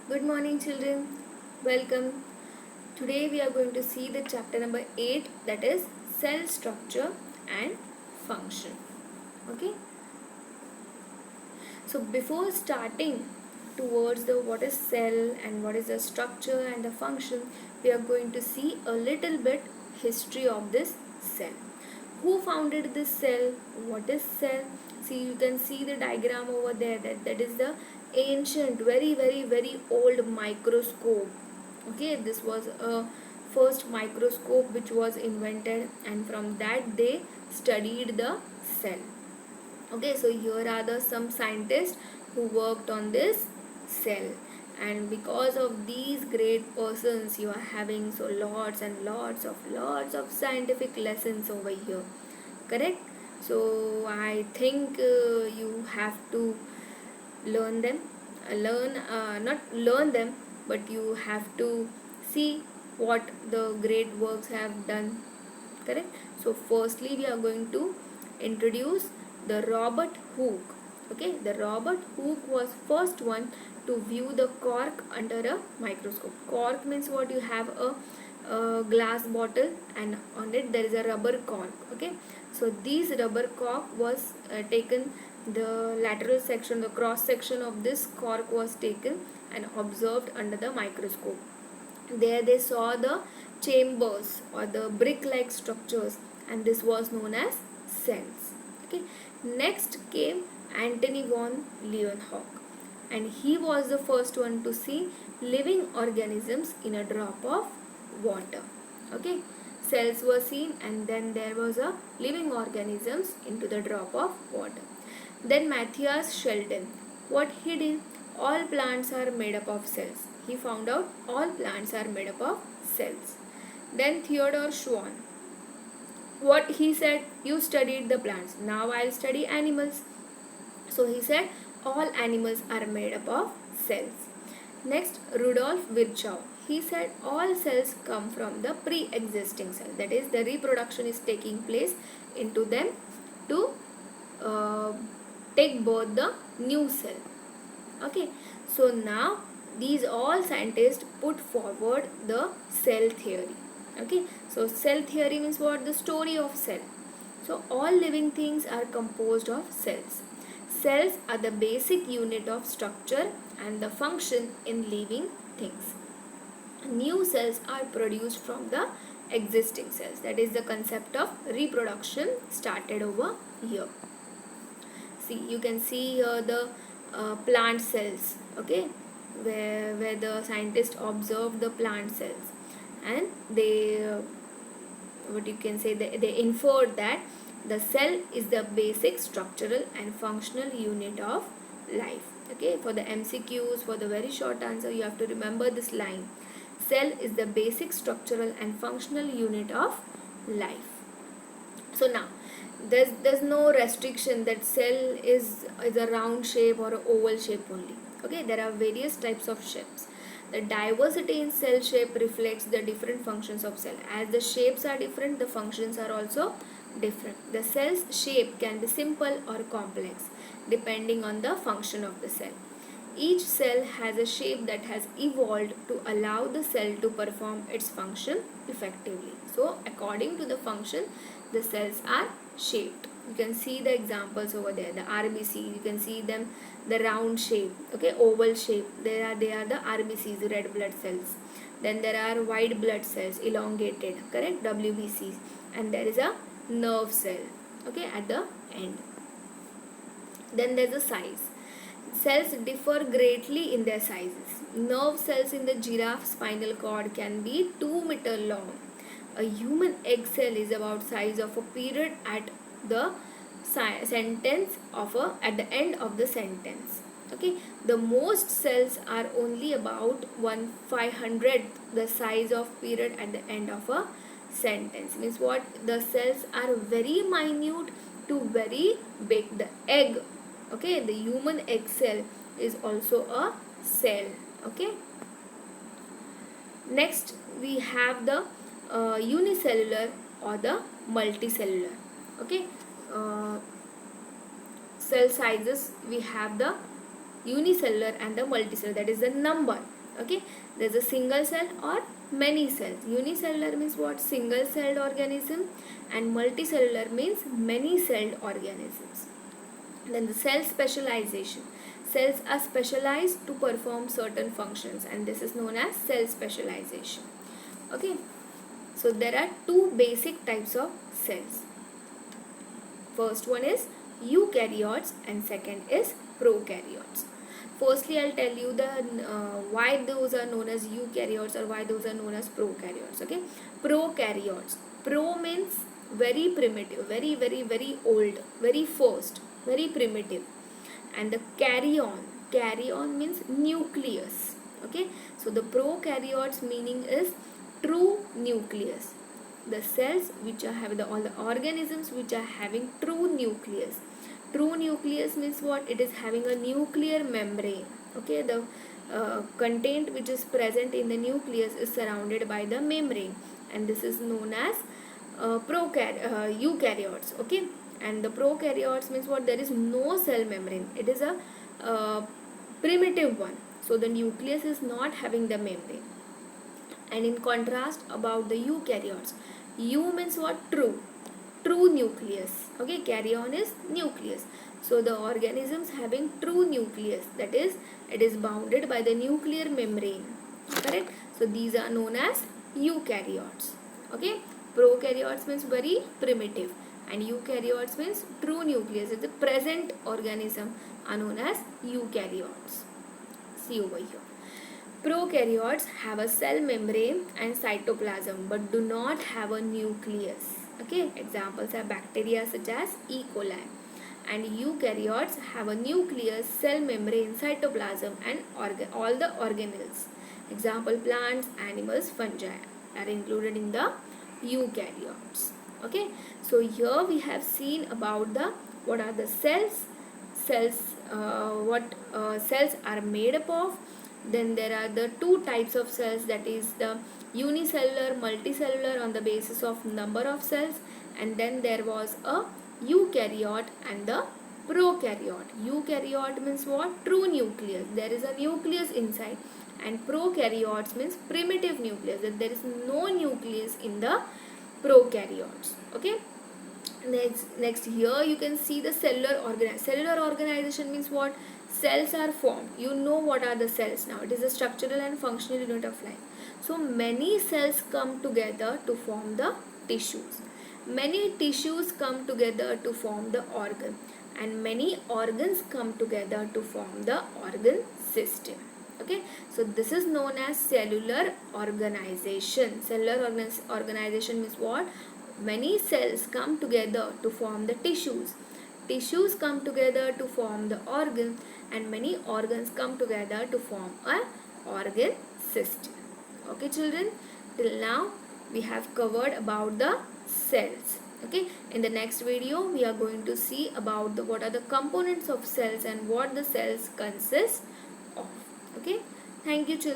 Good morning, children. Welcome. Today we are going to see the chapter number 8, that is cell structure and function. Okay. So before starting towards the what is cell and what is the structure and the function, we are going to see a little bit history of this cell. Who founded this cell? What is cell? See, you can see the diagram over there. That is the ancient, very old microscope. Okay, this was a first microscope which was invented, and from that they studied the cell. Okay, so here are the some scientists who worked on this cell, and because of these great persons you are having so lots and lots of scientific lessons over here, correct? So I think you have to learn them, not learn them, but you have to see what the great works have done, correct? So firstly we are going to introduce the Robert Hooke. Okay, the Robert Hooke was first one to view the cork under a microscope. Cork means what? You have a glass bottle and on it there is a rubber cork. Okay, so these rubber cork was taken, the lateral section, the cross section of this cork was taken and observed under the microscope. There they saw the chambers or the brick-like structures, and this was known as cells. Okay. Next came Antony von Leeuwenhoek, and he was the first one to see living organisms in a drop of water. Okay. Cells were seen, and then there was a living organisms into the drop of water. Then Matthias Sheldon, what he did? All plants are made up of cells. He found out all plants are made up of cells. Then Theodore Schwann, what he said? You studied the plants, now I'll study animals. So he said all animals are made up of cells. Next, Rudolf Virchow, he said all cells come from the pre-existing cell, that is the reproduction is taking place into them to uh, take birth the new cell. Okay, so now these all scientists put forward the cell theory. Okay, so cell theory means what? The story of cell. So all living things are composed of cells. Cells are the basic unit of structure and the function in living things. New cells are produced from the existing cells. That is the concept of reproduction started over here. See, you can see here the plant cells. Okay, where the scientists observed the plant cells, and they what you can say, they inferred that the cell is the basic structural and functional unit of life. Okay, for the MCQs, for the very short answer, you have to remember this line: cell is the basic structural and functional unit of life. So now there's no restriction that cell is a round shape or a oval shape only. Okay, there are various types of shapes. The diversity in cell shape reflects the different functions of cell. As the shapes are different, the functions are also different. The cell's shape can be simple or complex depending on the function of the cell. Each cell has a shape that has evolved to allow the cell to perform its function effectively. So, according to the function, the cells are shaped. You can see the examples over there. The RBC, you can see them, the round shape, okay, oval shape. They are the RBCs, red blood cells. Then there are white blood cells, elongated, correct, WBCs, and there is a nerve cell, okay, at the end. Then there's a size. Cells differ greatly in their sizes. Nerve cells in the giraffe spinal cord can be 2 meter long. A human egg cell is about size of a period at the sentence of a at the end of the sentence. Okay, the most cells are only about 1/500 the size of period at the end of a sentence. Means what? The cells are very minute to very big. The egg, okay, the human egg cell is also a cell. Okay, next we have the unicellular or the multicellular. Okay, uh, cell sizes, we have the unicellular and the multicellular, that is the number. Okay, there's a single cell or many cells. Unicellular means what? Single celled organism, and multicellular means many celled organisms. Then the cell specialization. Cells are specialized to perform certain functions, and this is known as cell specialization. Okay, so there are two basic types of cells. First one is eukaryotes and second is prokaryotes. Firstly, I'll tell you the why those are known as eukaryotes or why those are known as prokaryotes. Okay, prokaryotes. Pro means very primitive, very old, very first, very primitive, and the carry on means nucleus. Okay, so the prokaryotes meaning is true nucleus, the cells which are having all the organisms which are having true nucleus. True nucleus means what? It is having a nuclear membrane. Okay, the content which is present in the nucleus is surrounded by the membrane, and this is known as eukaryotes. Okay, and the prokaryotes means what? There is no cell membrane. It is a primitive one. So the nucleus is not having the membrane. And in contrast about the eukaryotes, eu means what? True nucleus. Okay, carry-on is nucleus. So the organisms having true nucleus, that is, it is bounded by the nuclear membrane. Correct? So these are known as eukaryotes. Okay, prokaryotes means very primitive, and eukaryotes means true nucleus. It's a present organism are known as eukaryotes. See over here. Prokaryotes have a cell membrane and cytoplasm but do not have a nucleus. Okay, examples are bacteria such as E. coli. And eukaryotes have a nucleus, cell membrane, cytoplasm and all the organelles. Example, plants, animals, fungi are included in the eukaryotes. Okay, so here we have seen about the what are the cells, what cells are made up of. Then there are the two types of cells, that is the unicellular, multicellular on the basis of number of cells, and then there was a eukaryote and the prokaryote. Eukaryote means what? True nucleus. There is a nucleus inside, and prokaryotes means primitive nucleus, that there is no nucleus in the prokaryotes. Okay. Next here you can see the cellular organization. Cellular organization means what? Cells are formed. You know what are the cells now. It is a structural and functional unit of life. So many cells come together to form the tissues. Many tissues come together to form the organ. And many organs come together to form the organ system. Okay, so this is known as cellular organization. Cellular organization means what? Many cells come together to form the tissues. Tissues come together to form the organ, and many organs come together to form a organ system. Okay children, till now we have covered about the cells. Okay, in the next video we are going to see about the what are the components of cells and what the cells consist of. Okay, thank you children.